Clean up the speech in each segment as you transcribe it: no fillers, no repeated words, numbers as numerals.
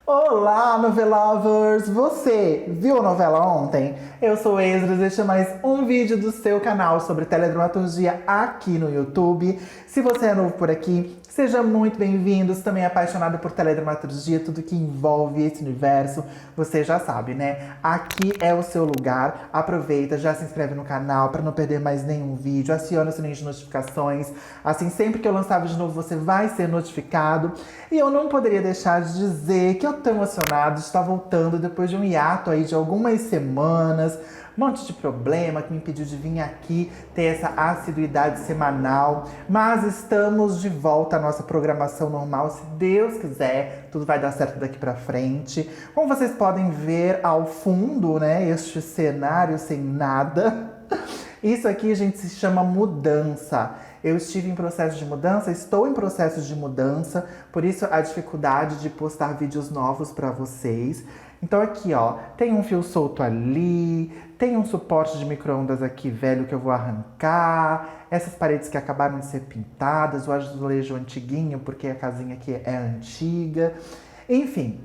Olá, novelovers! Você viu a novela ontem? Eu sou Esdras e este é mais um vídeo do seu canal sobre teledramaturgia aqui no YouTube. Se você é novo por aqui, seja muito bem-vindo. Se também é apaixonado por teledramaturgia, tudo que envolve esse universo, você já sabe, né? Aqui é o seu lugar. Aproveita, já se inscreve no canal para não perder mais nenhum vídeo. Aciona o sininho de notificações. Assim, sempre que eu lançar vídeo novo, você vai ser notificado. E eu não poderia deixar de dizer que eu tô emocionado de estar voltando depois de um hiato aí de algumas semanas. Um monte de problema que me impediu de vir aqui ter essa assiduidade semanal. Mas estamos de volta à nossa programação normal, se Deus quiser. Tudo vai dar certo daqui pra frente. Como vocês podem ver ao fundo, né, este cenário sem nada. Isso aqui, gente, se chama mudança. Eu estive em processo de mudança, estou em processo de mudança, por isso a dificuldade de postar vídeos novos para vocês. Então aqui, ó, tem um fio solto ali, tem um suporte de micro-ondas aqui velho que eu vou arrancar, essas paredes que acabaram de ser pintadas, o azulejo antiguinho, porque a casinha aqui é antiga. Enfim,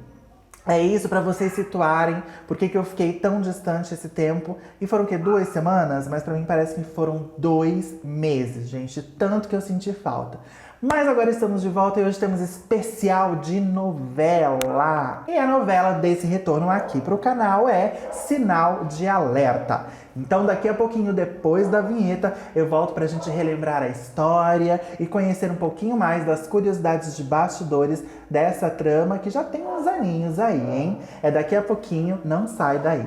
é isso para vocês situarem por que eu fiquei tão distante esse tempo. E foram o quê? 2 semanas? Mas para mim parece que foram 2 meses, gente. Tanto que eu senti falta. Mas agora estamos de volta e hoje temos especial de novela. E a novela desse retorno aqui pro canal é Sinal de Alerta. Então daqui a pouquinho, depois da vinheta, eu volto pra gente relembrar a história e conhecer um pouquinho mais das curiosidades de bastidores dessa trama que já tem uns aninhos aí, hein? É daqui a pouquinho, não sai daí.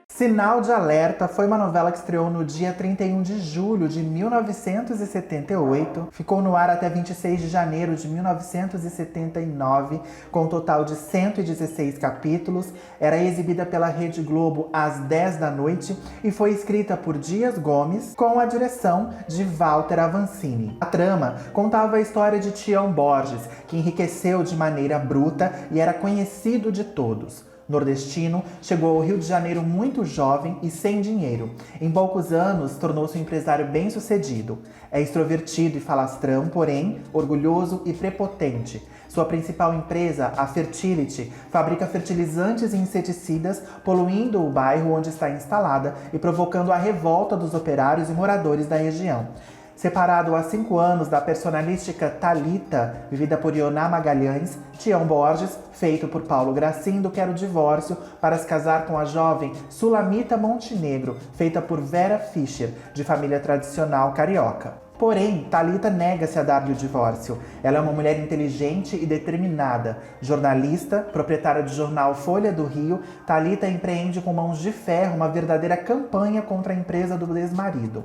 Sinal de Alerta foi uma novela que estreou no dia 31 de julho de 1978, ficou no ar até 26 de janeiro de 1979, com um total de 116 capítulos, era exibida pela Rede Globo às 10 da noite e foi escrita por Dias Gomes, com a direção de Walter Avancini. A trama contava a história de Tião Borges, que enriqueceu de maneira bruta e era conhecido de todos. Nordestino, chegou ao Rio de Janeiro muito jovem e sem dinheiro. Em poucos anos, tornou-se um empresário bem-sucedido. É extrovertido e falastrão, porém, orgulhoso e prepotente. Sua principal empresa, a Fertility, fabrica fertilizantes e inseticidas, poluindo o bairro onde está instalada e provocando a revolta dos operários e moradores da região. Separado há 5 anos da personalística Thalita, vivida por Ioná Magalhães, Tião Borges, feito por Paulo Gracindo, quer o divórcio para se casar com a jovem Sulamita Montenegro, feita por Vera Fischer, de família tradicional carioca. Porém, Thalita nega-se a dar-lhe o divórcio. Ela é uma mulher inteligente e determinada. Jornalista, proprietária do jornal Folha do Rio, Thalita empreende com mãos de ferro uma verdadeira campanha contra a empresa do ex-marido.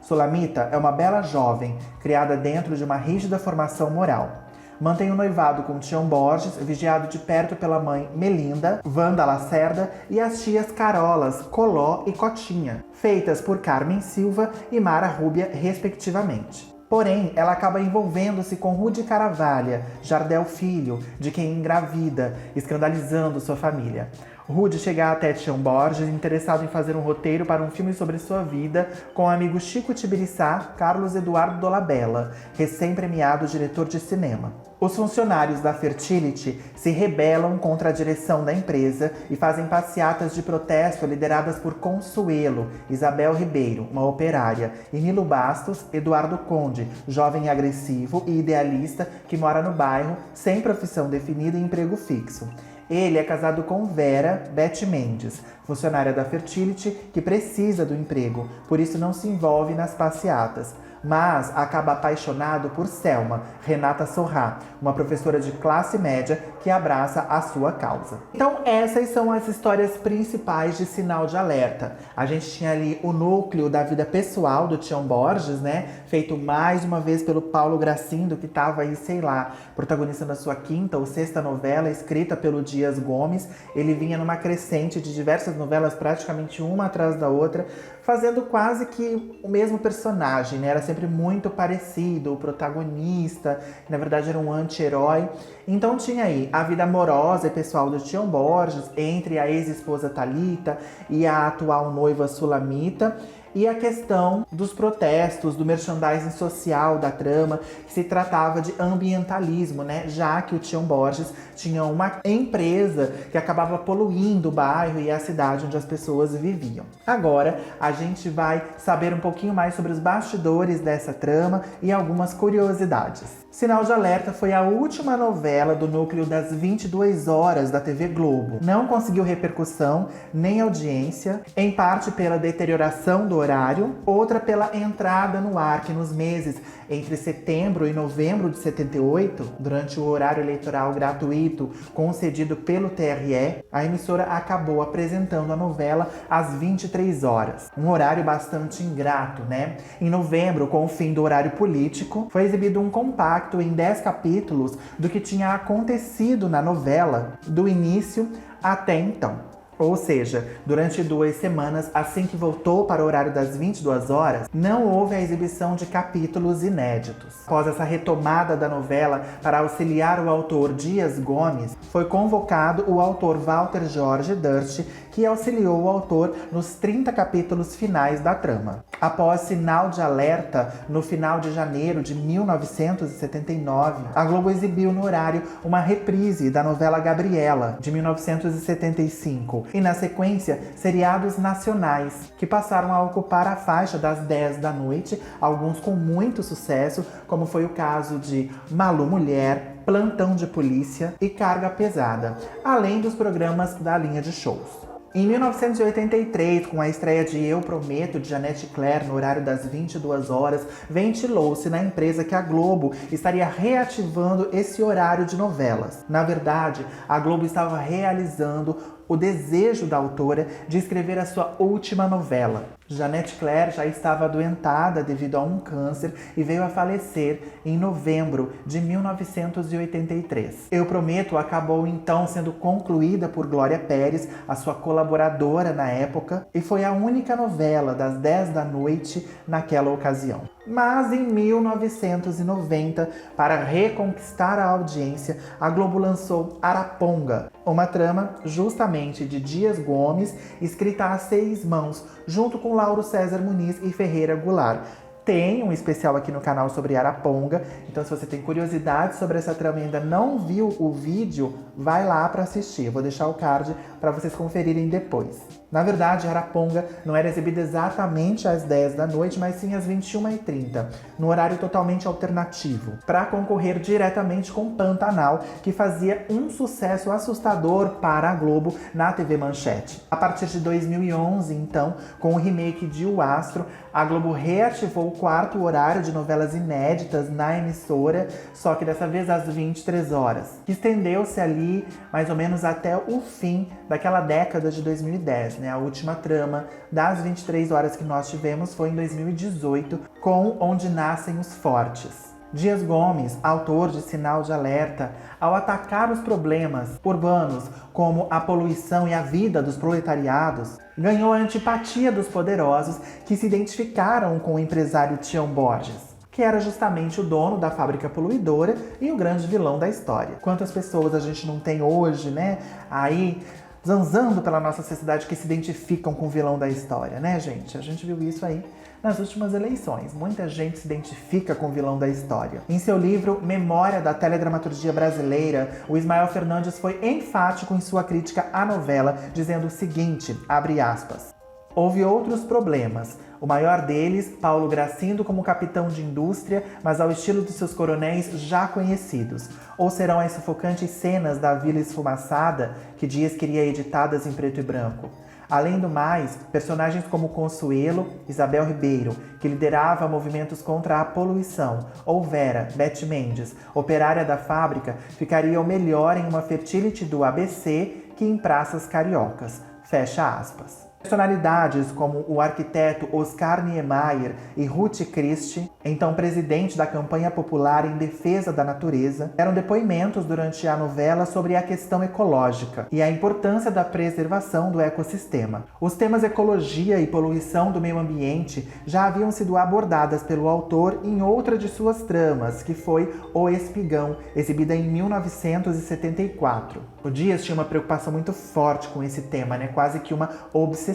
Sulamita é uma bela jovem, criada dentro de uma rígida formação moral. Mantém um noivado com Tião Borges, vigiado de perto pela mãe Melinda, Wanda Lacerda e as tias Carolas, Coló e Cotinha, feitas por Carmen Silva e Mara Rúbia, respectivamente. Porém, ela acaba envolvendo-se com Rude Carvalha, Jardel Filho, de quem engravida, escandalizando sua família. Rude chega até Tião Borges, interessado em fazer um roteiro para um filme sobre sua vida, com o amigo Chico Tibiriçá, Carlos Eduardo Dolabella, recém-premiado diretor de cinema. Os funcionários da Fertility se rebelam contra a direção da empresa e fazem passeatas de protesto lideradas por Consuelo, Isabel Ribeiro, uma operária, e Nilo Bastos, Eduardo Conde, jovem agressivo e idealista que mora no bairro, sem profissão definida e emprego fixo. Ele é casado com Vera Beth Mendes, funcionária da Fertility, que precisa do emprego, por isso não se envolve nas passeatas. Mas acaba apaixonado por Selma, Renata Sorrá, uma professora de classe média que abraça a sua causa. Então essas são as histórias principais de Sinal de Alerta. A gente tinha ali o núcleo da vida pessoal do Tião Borges, né? Feito mais uma vez pelo Paulo Gracindo, que estava aí, sei lá, protagonizando a sua 5ª ou 6ª novela, escrita pelo Dias Gomes. Ele vinha numa crescente de diversas novelas, praticamente uma atrás da outra, fazendo quase que o mesmo personagem, né? Era sempre muito parecido, o protagonista, que na verdade era um anti-herói. Então tinha aí a vida amorosa e pessoal do Tião Borges, entre a ex-esposa Thalita e a atual noiva Sulamita, e a questão dos protestos, do merchandising social da trama, que se tratava de ambientalismo, né? Já que o Tião Borges tinha uma empresa que acabava poluindo o bairro e a cidade onde as pessoas viviam. Agora, a gente vai saber um pouquinho mais sobre os bastidores dessa trama e algumas curiosidades. Sinal de Alerta foi a última novela do núcleo das 22 horas da TV Globo. Não conseguiu repercussão nem audiência, em parte pela deterioração do horário, outra pela entrada no ar, que nos meses entre setembro e novembro de 78, durante o horário eleitoral gratuito concedido pelo TRE, a emissora acabou apresentando a novela às 23 horas. Um horário bastante ingrato, né? Em novembro, com o fim do horário político, foi exibido um compacto em 10 capítulos do que tinha acontecido na novela, do início até então. Ou seja, durante 2 semanas, assim que voltou para o horário das 22 horas, não houve a exibição de capítulos inéditos. Após essa retomada da novela, para auxiliar o autor Dias Gomes, foi convocado o autor Walter Jorge Durst, que auxiliou o autor nos 30 capítulos finais da trama. Após Sinal de Alerta, no final de janeiro de 1979, a Globo exibiu no horário uma reprise da novela Gabriela, de 1975, e na sequência, seriados nacionais, que passaram a ocupar a faixa das 10 da noite, alguns com muito sucesso, como foi o caso de Malu Mulher, Plantão de Polícia e Carga Pesada, além dos programas da linha de shows. Em 1983, com a estreia de Eu Prometo, de Janete Claire, no horário das 22 horas, ventilou-se na empresa que a Globo estaria reativando esse horário de novelas. Na verdade, a Globo estava realizando o desejo da autora de escrever a sua última novela. Janete Claire já estava adoentada devido a um câncer e veio a falecer em novembro de 1983. Eu Prometo acabou então sendo concluída por Glória Pérez, a sua colaboradora na época, e foi a única novela das 10 da noite naquela ocasião. Mas em 1990, para reconquistar a audiência, a Globo lançou Araponga, uma trama justamente de Dias Gomes, escrita a 6 mãos, junto com Lauro César Muniz e Ferreira Goulart. Tem um especial aqui no canal sobre Araponga, então se você tem curiosidade sobre essa trama e ainda não viu o vídeo, vai lá para assistir. Eu vou deixar o card para vocês conferirem depois. Na verdade, Araponga não era exibida exatamente às 10 da noite, mas sim às 21h30, no horário totalmente alternativo, para concorrer diretamente com Pantanal, que fazia um sucesso assustador para a Globo na TV Manchete. A partir de 2011, então, com o remake de O Astro, a Globo reativou o 4º horário de novelas inéditas na emissora, só que dessa vez às 23 horas, que estendeu-se ali mais ou menos até o fim daquela década de 2010, né? A última trama das 23 horas que nós tivemos foi em 2018, com Onde Nascem os Fortes. Dias Gomes, autor de Sinal de Alerta, ao atacar os problemas urbanos como a poluição e a vida dos proletariados, ganhou a antipatia dos poderosos que se identificaram com o empresário Tião Borges, que era justamente o dono da fábrica poluidora e o grande vilão da história. Quantas pessoas a gente não tem hoje, né, aí zanzando pela nossa sociedade que se identificam com o vilão da história, né, gente? A gente viu isso aí nas últimas eleições. Muita gente se identifica com o vilão da história. Em seu livro Memória da Teledramaturgia Brasileira, o Ismael Fernandes foi enfático em sua crítica à novela, dizendo o seguinte, abre aspas: houve outros problemas. O maior deles, Paulo Gracindo como capitão de indústria, mas ao estilo dos seus coronéis já conhecidos. Ou serão as sufocantes cenas da Vila Esfumaçada, que Dias queria editadas em preto e branco. Além do mais, personagens como Consuelo, Isabel Ribeiro, que liderava movimentos contra a poluição, ou Vera, Beth Mendes, operária da fábrica, ficariam melhor em uma fertility do ABC que em praças cariocas. Fecha aspas. Personalidades como o arquiteto Oscar Niemeyer e Ruth Christie, então presidente da campanha popular em defesa da natureza, deram depoimentos durante a novela sobre a questão ecológica e a importância da preservação do ecossistema. Os temas ecologia e poluição do meio ambiente já haviam sido abordadas pelo autor em outra de suas tramas, que foi O Espigão, exibida em 1974. O Dias tinha uma preocupação muito forte com esse tema, quase que uma obsessão.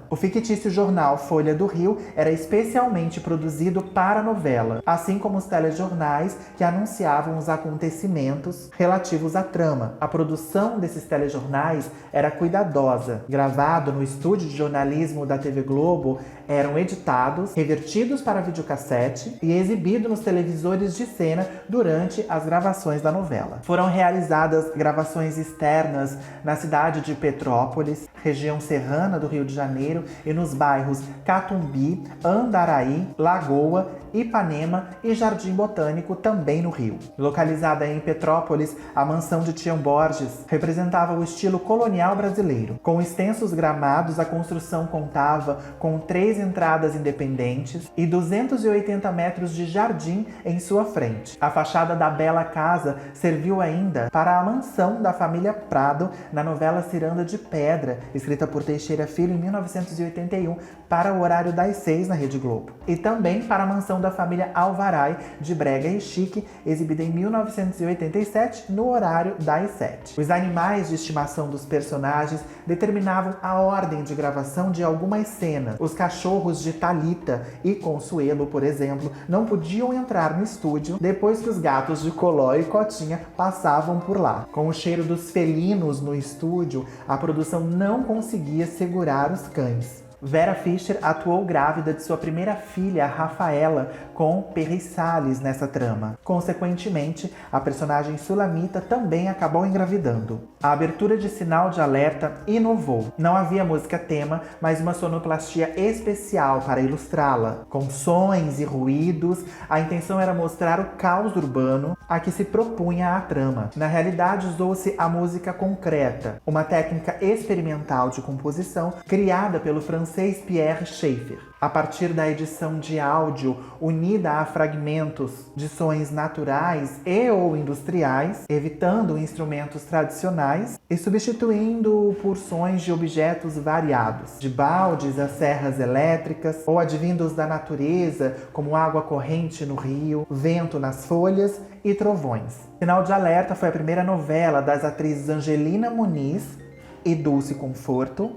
O fictício jornal Folha do Rio era especialmente produzido para a novela, assim como os telejornais que anunciavam os acontecimentos relativos à trama. A produção desses telejornais era cuidadosa. Gravado no estúdio de jornalismo da TV Globo, eram editados, revertidos para videocassete e exibidos nos televisores de cena durante as gravações da novela. Foram realizadas gravações externas na cidade de Petrópolis, região serrana do Rio de Janeiro, e nos bairros Catumbi, Andaraí, Lagoa, Ipanema e Jardim Botânico, também no Rio. Localizada em Petrópolis, a mansão de Tião Borges representava o estilo colonial brasileiro. Com extensos gramados, a construção contava com 3 entradas independentes e 280 metros de jardim em sua frente. A fachada da bela casa serviu ainda para a mansão da família Prado na novela Ciranda de Pedra, escrita por Teixeira Filho em 1981, para o horário das 6 na Rede Globo. E também para a mansão da família Alvaray, de Brega e Chique, exibida em 1987, no horário das 7. Os animais de estimação dos personagens determinavam a ordem de gravação de algumas cenas. Os cachorros de Thalita e Consuelo, por exemplo, não podiam entrar no estúdio depois que os gatos de Coló e Cotinha passavam por lá. Com o cheiro dos felinos no estúdio, a produção não conseguia segurar os cães. Vera Fischer atuou grávida de sua primeira filha, Rafaela, com Perry Salles nessa trama. Consequentemente, a personagem Sulamita também acabou engravidando. A abertura de Sinal de Alerta inovou. Não havia música tema, mas uma sonoplastia especial para ilustrá-la. Com sons e ruídos, a intenção era mostrar o caos urbano a que se propunha a trama. Na realidade, usou-se a música concreta, uma técnica experimental de composição criada pelo francês Pierre Schaeffer. A partir da edição de áudio unida a fragmentos de sons naturais e ou industriais, evitando instrumentos tradicionais e substituindo por sons de objetos variados, de baldes a serras elétricas ou advindos da natureza, como água corrente no rio, vento nas folhas e trovões. Sinal de Alerta foi a primeira novela das atrizes Angelina Muniz e Dulce Conforto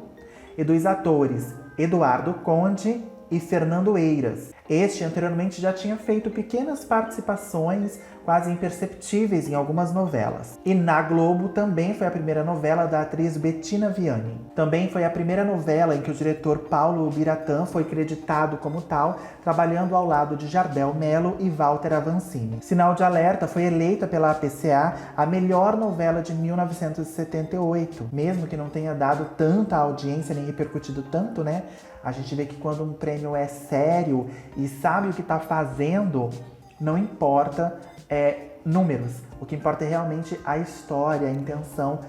e dos atores Eduardo Conde e Fernando Eiras. Este anteriormente já tinha feito pequenas participações quase imperceptíveis em algumas novelas. E na Globo também foi a primeira novela da atriz Bettina Vianney. Também foi a primeira novela em que o diretor Paulo Biratã foi creditado como tal, trabalhando ao lado de Jardel Mello e Walter Avancini. Sinal de Alerta foi eleita pela APCA a melhor novela de 1978, mesmo que não tenha dado tanta audiência nem repercutido tanto, A gente vê que quando um prêmio é sério e sabe o que está fazendo, não importa números. O que importa é realmente a história, a intenção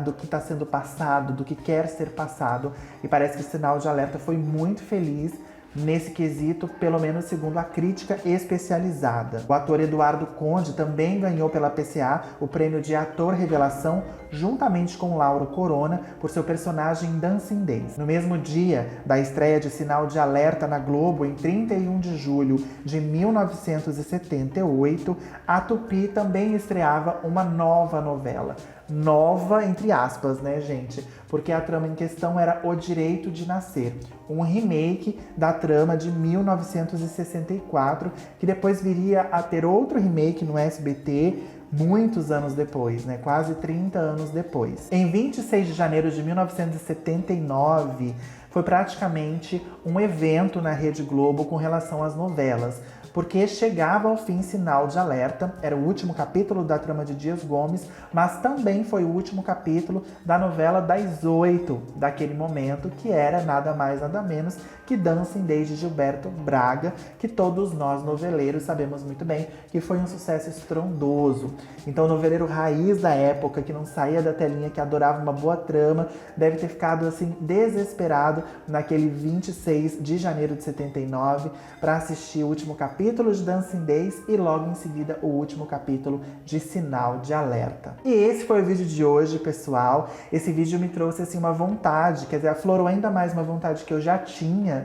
do que está sendo passado, do que quer ser passado. E parece que o Sinal de Alerta foi muito feliz nesse quesito, pelo menos segundo a crítica especializada. O ator Eduardo Conde também ganhou pela PCA o prêmio de ator revelação, juntamente com Lauro Corona, por seu personagem Dancing Days. No mesmo dia da estreia de Sinal de Alerta na Globo, em 31 de julho de 1978, a Tupi também estreava uma nova novela. Nova, entre aspas, gente? Porque a trama em questão era O Direito de Nascer, um remake da trama de 1964, que depois viria a ter outro remake no SBT muitos anos depois, quase 30 anos depois. Em 26 de janeiro de 1979, foi praticamente um evento na Rede Globo com relação às novelas, porque chegava ao fim Sinal de Alerta, era o último capítulo da trama de Dias Gomes, mas também foi o último capítulo da novela das 8 daquele momento, que era nada mais nada menos que Dancem desde Gilberto Braga, que todos nós noveleiros sabemos muito bem que foi um sucesso estrondoso. Então o noveleiro raiz da época, que não saía da telinha, que adorava uma boa trama, deve ter ficado assim desesperado naquele 26 de janeiro de 79 para assistir o último capítulo de Dancing Days e logo em seguida o último capítulo de Sinal de Alerta. E esse foi o vídeo de hoje, pessoal. Esse vídeo me trouxe assim uma vontade, quer dizer, aflorou ainda mais uma vontade que eu já tinha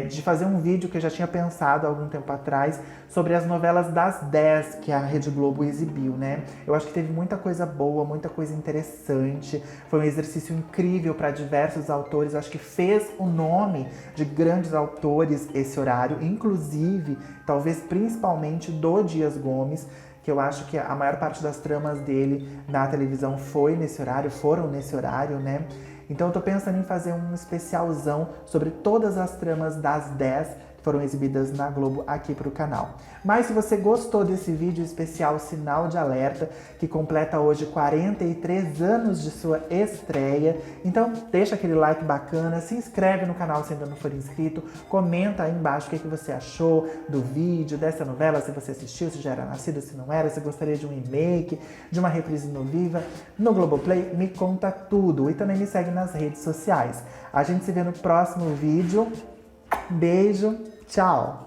de fazer um vídeo que eu já tinha pensado há algum tempo atrás sobre as novelas das 10 que a Rede Globo exibiu, né? Eu acho que teve muita coisa boa, muita coisa interessante. Foi um exercício incrível para diversos autores. Eu acho que fez o nome de grandes autores esse horário, inclusive, talvez principalmente do Dias Gomes, que eu acho que a maior parte das tramas dele na televisão foram nesse horário, né? Então eu tô pensando em fazer um especialzão sobre todas as tramas das 10 que foram exibidas na Globo aqui pro canal. Mas se você gostou desse vídeo especial Sinal de Alerta, que completa hoje 43 anos de sua estreia, então deixa aquele like bacana, se inscreve no canal se ainda não for inscrito, comenta aí embaixo o que você achou do vídeo, dessa novela, se você assistiu, se já era nascido, se não era, se gostaria de um remake, de uma reprise no Viva, no Globoplay, me conta tudo. E também me segue nas redes sociais. A gente se vê no próximo vídeo. Beijo, tchau!